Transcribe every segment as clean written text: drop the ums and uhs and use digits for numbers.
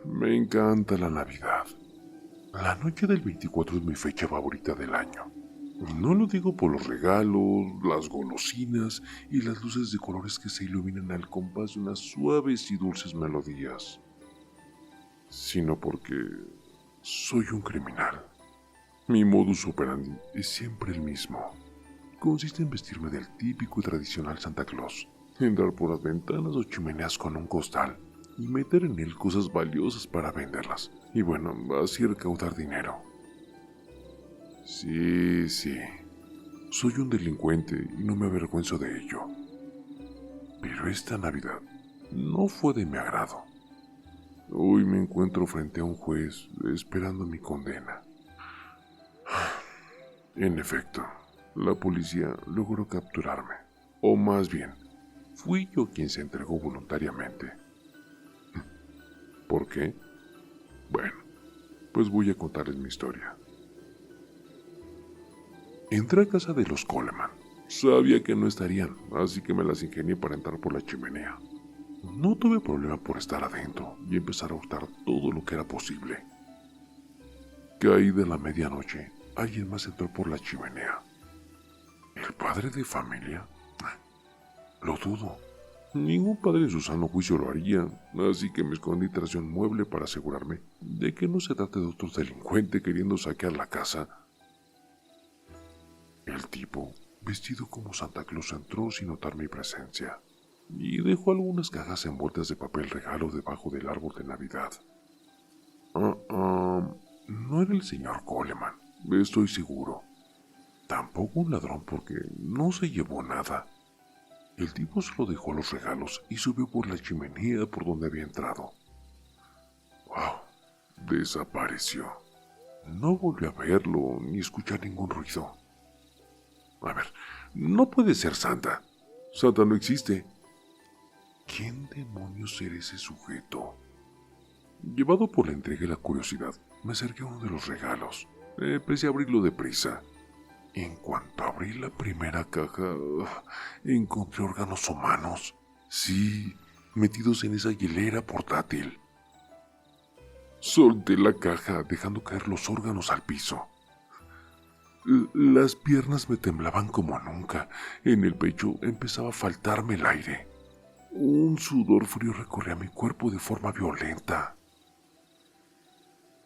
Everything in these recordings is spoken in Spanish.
Me encanta la Navidad. La noche del 24 es mi fecha favorita del año. No lo digo por los regalos, las golosinas y las luces de colores que se iluminan al compás de unas suaves y dulces melodías, sino porque soy un criminal. Mi modus operandi es siempre el mismo. Consiste en vestirme del típico y tradicional Santa Claus, entrar por las ventanas o chimeneas con un costal y meter en él cosas valiosas para venderlas, y bueno, así recaudar dinero. Sí, soy un delincuente y no me avergüenzo de ello. Pero esta Navidad no fue de mi agrado. Hoy me encuentro frente a un juez esperando mi condena. En efecto, la policía logró capturarme, o más bien, fui yo quien se entregó voluntariamente. ¿Por qué? Bueno, pues voy a contarles mi historia. Entré a casa de los Coleman. Sabía que no estarían, así que me las ingenié para entrar por la chimenea. No tuve problema por estar adentro y empezar a hurtar todo lo que era posible. Caída la medianoche, alguien más entró por la chimenea. ¿El padre de familia? Lo dudo. Ningún padre en su sano juicio lo haría, así que me escondí tras de un mueble para asegurarme de que no se trate de otro delincuente queriendo saquear la casa. El tipo, vestido como Santa Claus, entró sin notar mi presencia y dejó algunas cajas envueltas de papel regalo debajo del árbol de Navidad. No era el señor Coleman, estoy seguro. Tampoco un ladrón porque no se llevó nada. El tipo solo dejó los regalos y subió por la chimenea por donde había entrado. ¡Wow! Desapareció. No volvió a verlo ni escuchar ningún ruido. A ver, no puede ser Santa. Santa no existe. ¿Quién demonios era ese sujeto? Llevado por la intriga y la curiosidad, me acerqué a uno de los regalos. Empecé a abrirlo deprisa. En cuanto abrí la primera caja, encontré órganos humanos. Sí, metidos en esa hielera portátil. Solté la caja, dejando caer los órganos al piso. Las piernas me temblaban como nunca. En el pecho empezaba a faltarme el aire. Un sudor frío recorría mi cuerpo de forma violenta.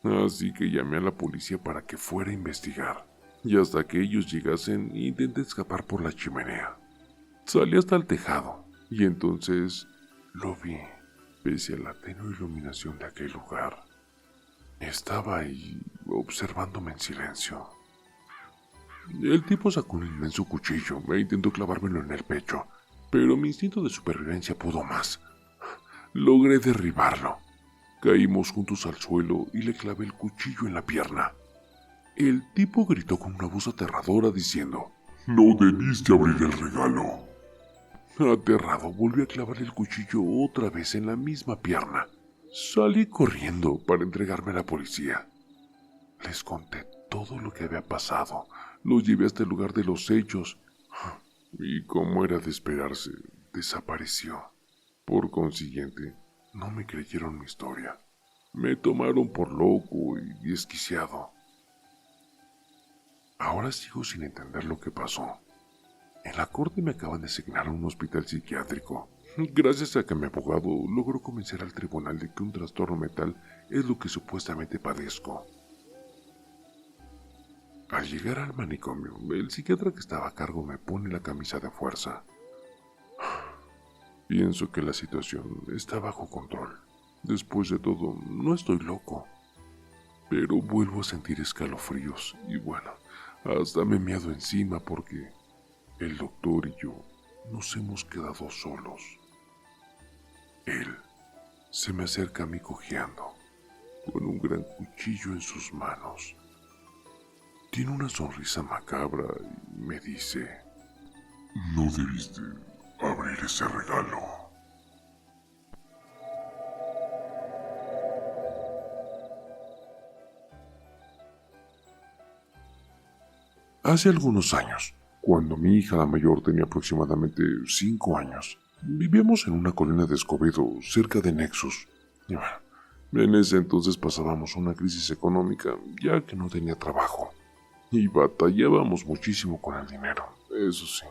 Así que llamé a la policía para que fuera a investigar. Y hasta que ellos llegasen, intenté escapar por la chimenea. Salí hasta el tejado, y entonces lo vi, pese a la tenue iluminación de aquel lugar. Estaba ahí, observándome en silencio. El tipo sacó un inmenso cuchillo e intentó clavármelo en el pecho, pero mi instinto de supervivencia pudo más. Logré derribarlo. Caímos juntos al suelo y le clavé el cuchillo en la pierna. El tipo gritó con una voz aterradora diciendo: «No debiste abrir el regalo». Aterrado, volví a clavar el cuchillo otra vez en la misma pierna. Salí corriendo para entregarme a la policía. Les conté todo lo que había pasado. Los llevé hasta el lugar de los hechos. Y como era de esperarse, desapareció. Por consiguiente, no me creyeron mi historia. Me tomaron por loco y desquiciado. Ahora sigo sin entender lo que pasó. En la corte me acaban de asignar a un hospital psiquiátrico, gracias a que mi abogado logró convencer al tribunal de que un trastorno mental es lo que supuestamente padezco. Al llegar al manicomio, el psiquiatra que estaba a cargo me pone la camisa de fuerza. Pienso que la situación está bajo control. Después de todo, no estoy loco. Pero vuelvo a sentir escalofríos y bueno, hasta me he meado encima porque el doctor y yo nos hemos quedado solos. Él se me acerca a mí cojeando, con un gran cuchillo en sus manos. Tiene una sonrisa macabra y me dice: «No debiste abrir ese regalo». Hace algunos años, cuando mi hija la mayor tenía aproximadamente 5 años, vivíamos en una colina de Escobedo, cerca de Nexus. Y bueno, en ese entonces pasábamos una crisis económica, ya que no tenía trabajo. Y batallábamos muchísimo con el dinero, eso sí.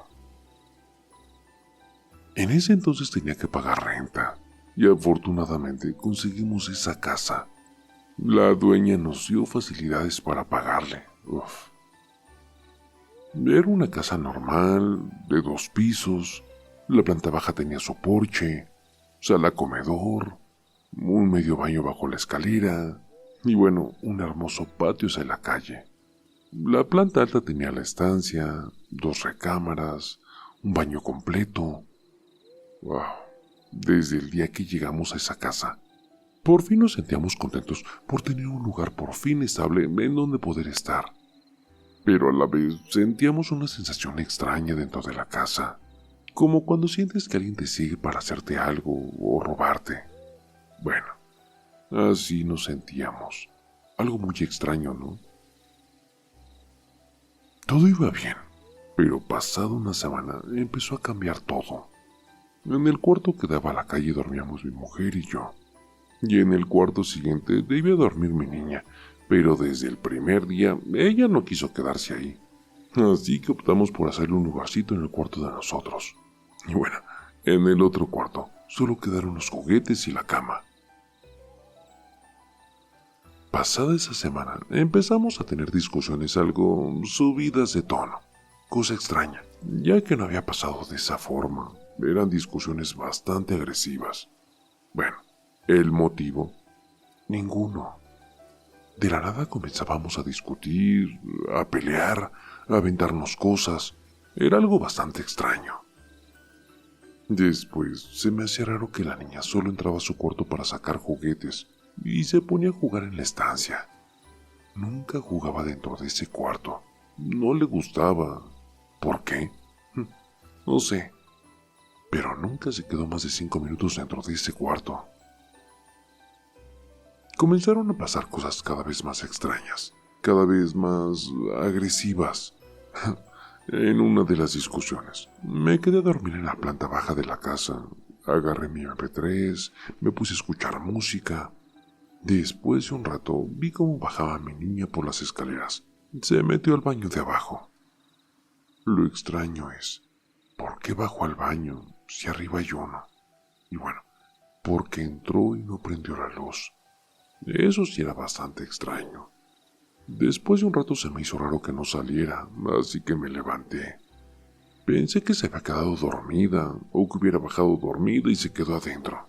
En ese entonces tenía que pagar renta, y afortunadamente conseguimos esa casa. La dueña nos dio facilidades para pagarle. Uf. Era una casa normal, de 2 pisos. La planta baja tenía su porche, sala comedor, un medio baño bajo la escalera y bueno, un hermoso patio hacia la calle. La planta alta tenía la estancia, 2 recámaras, un baño completo. Wow. Desde el día que llegamos a esa casa, por fin nos sentíamos contentos por tener un lugar por fin estable en donde poder estar. Pero a la vez sentíamos una sensación extraña dentro de la casa, como cuando sientes que alguien te sigue para hacerte algo o robarte. Bueno, así nos sentíamos. Algo muy extraño, ¿no? Todo iba bien, pero pasada una semana empezó a cambiar todo. En el cuarto que daba a la calle dormíamos mi mujer y yo, y en el cuarto siguiente debía dormir mi niña, pero desde el primer día ella no quiso quedarse ahí. Así que optamos por hacerle un lugarcito en el cuarto de nosotros. Y bueno, en el otro cuarto solo quedaron los juguetes y la cama. Pasada esa semana empezamos a tener discusiones algo subidas de tono. Cosa extraña, ya que no había pasado de esa forma. Eran discusiones bastante agresivas. Bueno, el motivo, ninguno. De la nada comenzábamos a discutir, a pelear, a aventarnos cosas. Era algo bastante extraño. Después se me hacía raro que la niña solo entraba a su cuarto para sacar juguetes y se ponía a jugar en la estancia. Nunca jugaba dentro de ese cuarto. No le gustaba. ¿Por qué? No sé. Pero nunca se quedó más de 5 minutos dentro de ese cuarto. Comenzaron a pasar cosas cada vez más extrañas, cada vez más agresivas. En una de las discusiones, me quedé a dormir en la planta baja de la casa. Agarré mi MP3, me puse a escuchar música. Después de un rato, vi cómo bajaba mi niña por las escaleras. Se metió al baño de abajo. Lo extraño es, ¿por qué bajó al baño si arriba hay uno? Y bueno, porque entró y no prendió la luz. Eso sí era bastante extraño. Después de un rato se me hizo raro que no saliera, así que me levanté. Pensé que se había quedado dormida o que hubiera bajado dormida y se quedó adentro.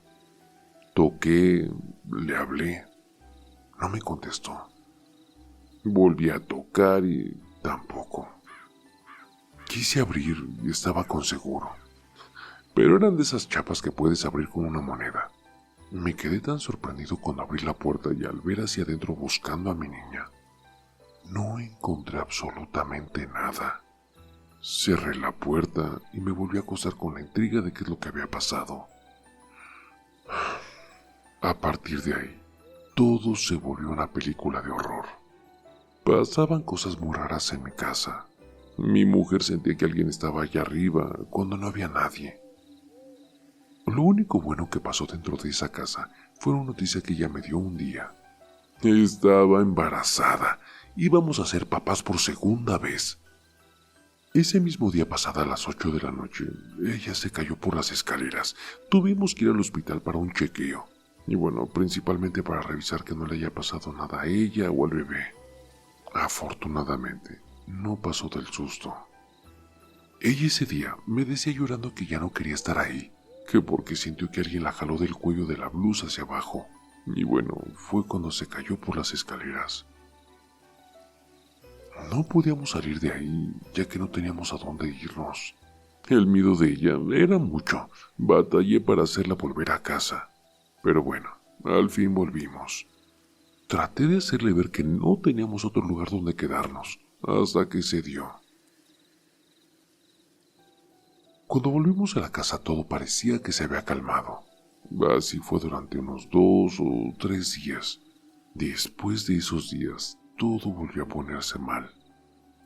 Toqué, le hablé. No me contestó. Volví a tocar y tampoco. Quise abrir y estaba con seguro. Pero eran de esas chapas que puedes abrir con una moneda. Me quedé tan sorprendido cuando abrí la puerta y al ver hacia adentro buscando a mi niña. No encontré absolutamente nada. Cerré la puerta y me volví a acostar con la intriga de qué es lo que había pasado. A partir de ahí, todo se volvió una película de horror. Pasaban cosas muy raras en mi casa. Mi mujer sentía que alguien estaba allá arriba cuando no había nadie. Lo único bueno que pasó dentro de esa casa fue una noticia que ella me dio un día. Estaba embarazada. Íbamos a ser papás por segunda vez. Ese mismo día, pasada a las 8 de la noche, ella se cayó por las escaleras. Tuvimos que ir al hospital para un chequeo. Y bueno, principalmente para revisar que no le haya pasado nada a ella o al bebé. Afortunadamente, no pasó del susto. Ella ese día me decía llorando que ya no quería estar ahí, que porque sintió que alguien la jaló del cuello de la blusa hacia abajo. Y bueno, fue cuando se cayó por las escaleras. No podíamos salir de ahí, ya que no teníamos a dónde irnos. El miedo de ella era mucho. Batallé para hacerla volver a casa. Pero bueno, al fin volvimos. Traté de hacerle ver que no teníamos otro lugar donde quedarnos, hasta que se dio. Cuando volvimos a la casa todo parecía que se había calmado. Así fue durante unos 2 o 3 días. Después de esos días, todo volvió a ponerse mal.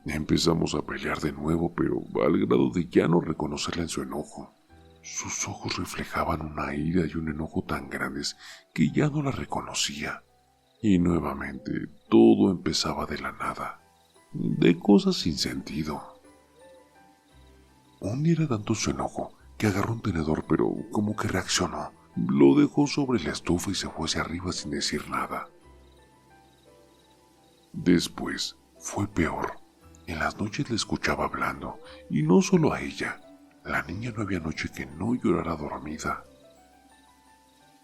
Empezamos a pelear de nuevo, pero al grado de ya no reconocerla en su enojo. Sus ojos reflejaban una ira y un enojo tan grandes que ya no la reconocía. Y nuevamente todo empezaba de la nada, de cosas sin sentido. Un día era tanto su enojo que agarró un tenedor, pero como que reaccionó. Lo dejó sobre la estufa y se fue hacia arriba sin decir nada. Después fue peor. En las noches le escuchaba hablando, y no solo a ella. La niña no había noche que no llorara dormida.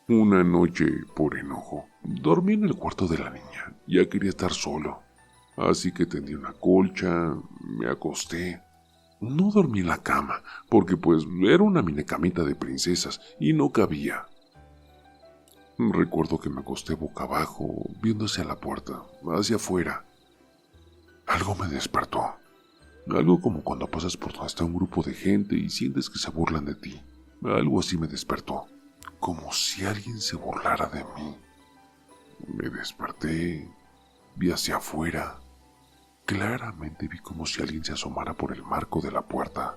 Una noche, por enojo, dormí en el cuarto de la niña. Ya quería estar solo. Así que tendí una colcha, me acosté. No dormí en la cama, porque pues era una mini camita de princesas y no cabía. Recuerdo que me acosté boca abajo, viendo hacia la puerta, hacia afuera. Algo me despertó. Algo como cuando pasas por donde está un grupo de gente y sientes que se burlan de ti. Algo así me despertó, como si alguien se burlara de mí. Me desperté, vi hacia afuera. Claramente vi como si alguien se asomara por el marco de la puerta,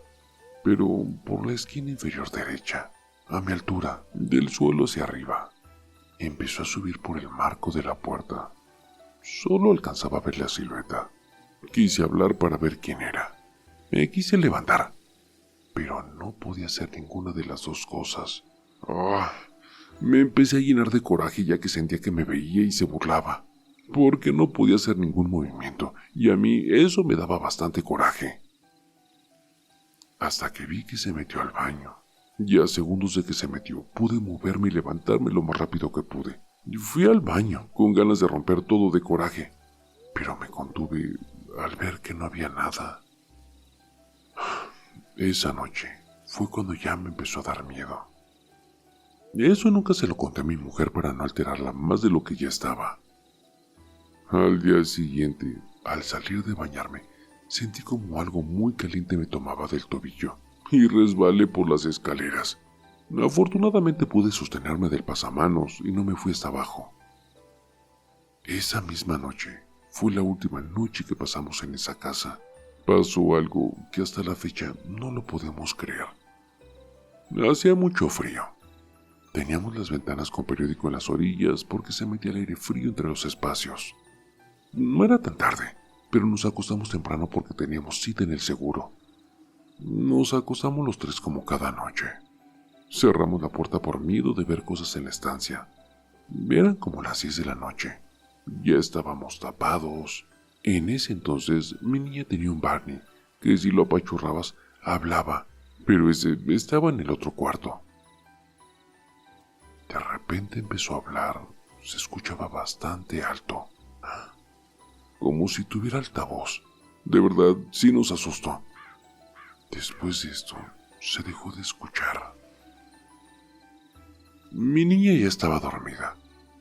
pero por la esquina inferior derecha, a mi altura, del suelo hacia arriba. Empezó a subir por el marco de la puerta. Solo alcanzaba a ver la silueta. Quise hablar para ver quién era. Me quise levantar, pero no podía hacer ninguna de las dos cosas. Me empecé a llenar de coraje ya que sentía que me veía y se burlaba, porque no podía hacer ningún movimiento, y a mí eso me daba bastante coraje. Hasta que vi que se metió al baño. Y a segundos de que se metió, pude moverme y levantarme lo más rápido que pude. Fui al baño, con ganas de romper todo de coraje, pero me contuve al ver que no había nada. Esa noche fue cuando ya me empezó a dar miedo. Eso nunca se lo conté a mi mujer para no alterarla más de lo que ya estaba. Al día siguiente, al salir de bañarme, sentí como algo muy caliente me tomaba del tobillo y resbalé por las escaleras. Afortunadamente pude sostenerme del pasamanos y no me fui hasta abajo. Esa misma noche fue la última noche que pasamos en esa casa. Pasó algo que hasta la fecha no lo podemos creer. Hacía mucho frío. Teníamos las ventanas con periódico en las orillas porque se metía el aire frío entre los espacios. No era tan tarde, pero nos acostamos temprano porque teníamos cita en el seguro. Nos acostamos los tres como cada noche. Cerramos la puerta por miedo de ver cosas en la estancia. Eran como las 10 de la noche. Ya estábamos tapados. En ese entonces mi niña tenía un Barney, que si lo apachurrabas, hablaba, pero ese estaba en el otro cuarto. De repente empezó a hablar, se escuchaba bastante alto, como si tuviera altavoz. De verdad, sí nos asustó. Después de esto, se dejó de escuchar. Mi niña ya estaba dormida.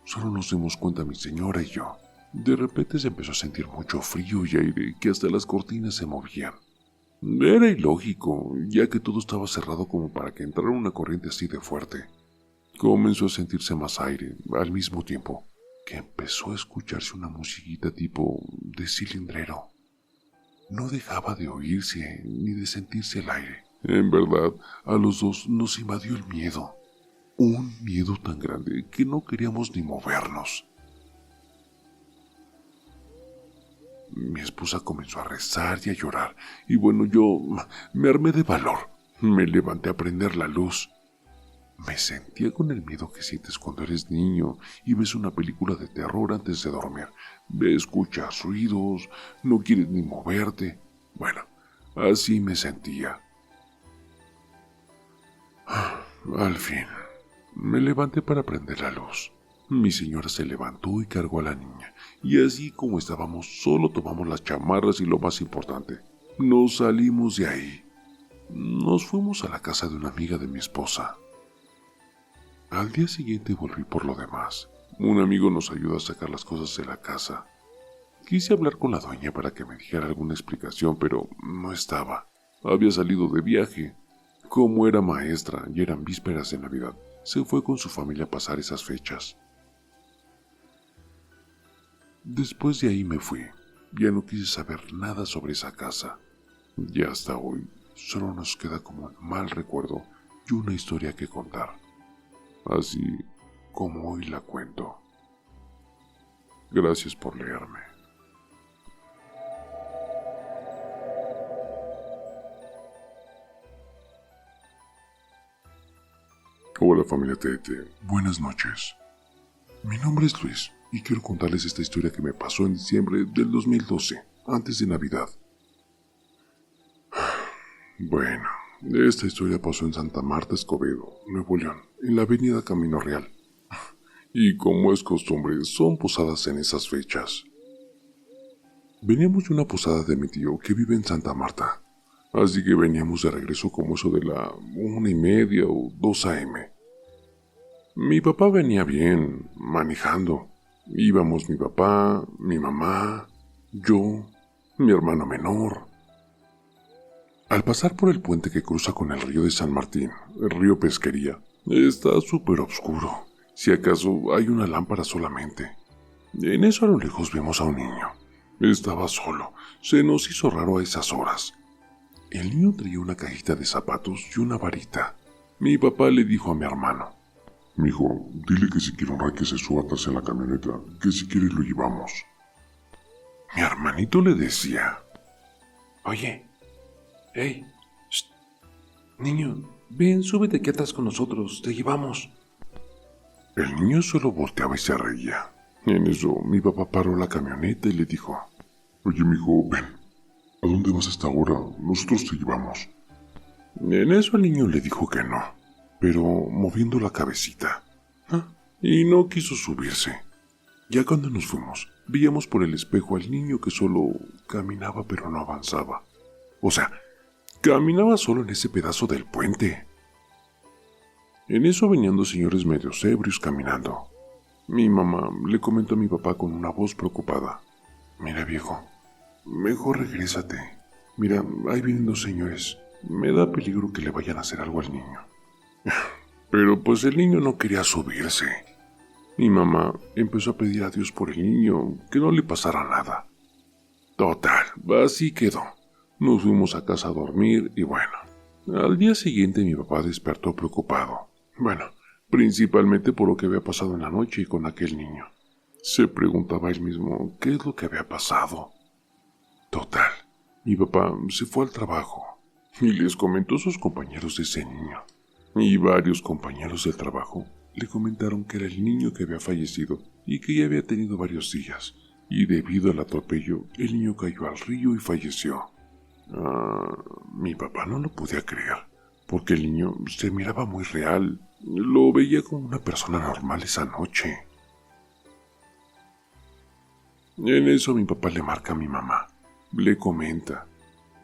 Solo nos dimos cuenta mi señora y yo. De repente se empezó a sentir mucho frío y aire que hasta las cortinas se movían. Era ilógico, ya que todo estaba cerrado como para que entrara una corriente así de fuerte. Comenzó a sentirse más aire al mismo tiempo que empezó a escucharse una musiquita tipo de cilindrero. No dejaba de oírse ni de sentirse el aire. En verdad, a los dos nos invadió el miedo. Un miedo tan grande que no queríamos ni movernos. Mi esposa comenzó a rezar y a llorar, y bueno, yo me armé de valor. Me levanté a prender la luz. Me sentía con el miedo que sientes cuando eres niño y ves una película de terror antes de dormir. Escuchas ruidos, no quieres ni moverte. Bueno, así me sentía. Al fin, me levanté para prender la luz. Mi señora se levantó y cargó a la niña, y así como estábamos, solo tomamos las chamarras y lo más importante, nos salimos de ahí. Nos fuimos a la casa de una amiga de mi esposa. Al día siguiente volví por lo demás. Un amigo nos ayudó a sacar las cosas de la casa. Quise hablar con la dueña para que me dijera alguna explicación, pero no estaba. Había salido de viaje. Como era maestra y eran vísperas de Navidad, se fue con su familia a pasar esas fechas. Después de ahí me fui. ya no quise saber nada sobre esa casa. Y hasta hoy solo nos queda como un mal recuerdo y una historia que contar, así como hoy la cuento. Gracias por leerme. Hola familia Tete, buenas noches. Mi nombre es Luis y quiero contarles esta historia que me pasó en diciembre del 2012, antes de Navidad. Bueno, esta historia pasó en Santa Marta, Escobedo, Nuevo León, en la avenida Camino Real. Y como es costumbre, son posadas en esas fechas. Veníamos de una posada de mi tío que vive en Santa Marta, así que veníamos de regreso como eso de la 1:30 o 2 a.m. Mi papá venía bien, manejando. Íbamos mi papá, mi mamá, yo, mi hermano menor. Al pasar por el puente que cruza con el río de San Martín, el río Pesquería, está súper oscuro. Si acaso hay una lámpara solamente. En eso a lo lejos vemos a un niño. Estaba solo. Se nos hizo raro a esas horas. El niño traía una cajita de zapatos y una varita. Mi papá le dijo a mi hermano: «Mijo, dile que si quiere un ride que se suba atrás en la camioneta, que si quiere lo llevamos». Mi hermanito le decía: «Oye, hey, niño, ven, súbete aquí atrás con nosotros, te llevamos». El niño solo volteaba y se reía. En eso, mi papá paró la camioneta y le dijo: «Oye, mijo, ven. ¿A dónde vas hasta ahora? Nosotros te llevamos». En eso el niño le dijo que no, pero moviendo la cabecita. Y no quiso subirse. Ya cuando nos fuimos, veíamos por el espejo al niño que solo caminaba pero no avanzaba. O sea, caminaba solo en ese pedazo del puente. En eso venían dos señores medio ebrios caminando. Mi mamá le comentó a mi papá con una voz preocupada: «Mira, viejo, mejor regrésate. Mira, ahí vienen dos señores. Me da peligro que le vayan a hacer algo al niño». Pero pues el niño no quería subirse. Mi mamá empezó a pedir a Dios por el niño, que no le pasara nada. Total, así quedó. Nos fuimos a casa a dormir y bueno, al día siguiente mi papá despertó preocupado. Bueno, principalmente por lo que había pasado en la noche y con aquel niño. Se preguntaba él mismo qué es lo que había pasado. Total, mi papá se fue al trabajo y les comentó a sus compañeros de ese niño. Y varios compañeros del trabajo le comentaron que era el niño que había fallecido y que ya había tenido varios días. Y debido al atropello, el niño cayó al río y falleció. Mi papá no lo podía creer, porque el niño se miraba muy real. Lo veía como una persona normal esa noche. En eso mi papá le marca a mi mamá. Le comenta.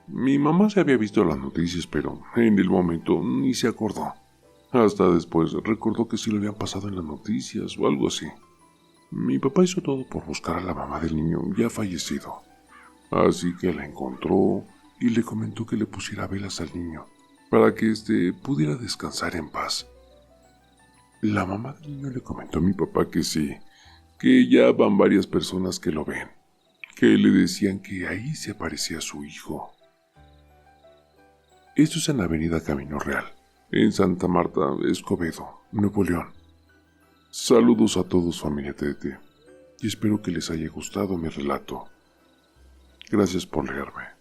Mi mamá se había visto las noticias, pero en el momento ni se acordó. Hasta después recordó que sí lo habían pasado en las noticias o algo así. Mi papá hizo todo por buscar a la mamá del niño ya fallecido. Así que la encontró y le comentó que le pusiera velas al niño para que éste pudiera descansar en paz. La mamá del niño le comentó a mi papá que sí, que ya van varias personas que lo ven, que le decían que ahí se aparecía su hijo. Esto es en la avenida Camino Real, en Santa Marta, Escobedo, Nuevo León. Saludos a todos, familia Tete, y espero que les haya gustado mi relato. Gracias por leerme.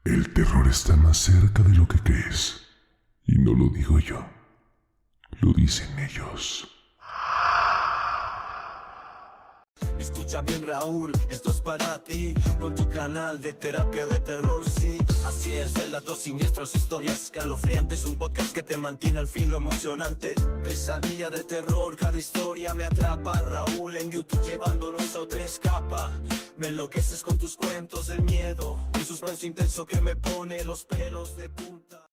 El terror está más cerca de lo que crees. Y no lo digo yo, lo dicen ellos. Escucha bien, Raúl, esto es para ti, con tu canal de terapia de terror, sí. Así es, relatos siniestros, historias escalofriantes, un podcast que te mantiene al filo emocionante. Pesadilla de terror, cada historia me atrapa. Raúl en YouTube llevándonos a otra escapa. Me enloqueces con tus cuentos del miedo, un suspenso intenso que me pone los pelos de punta.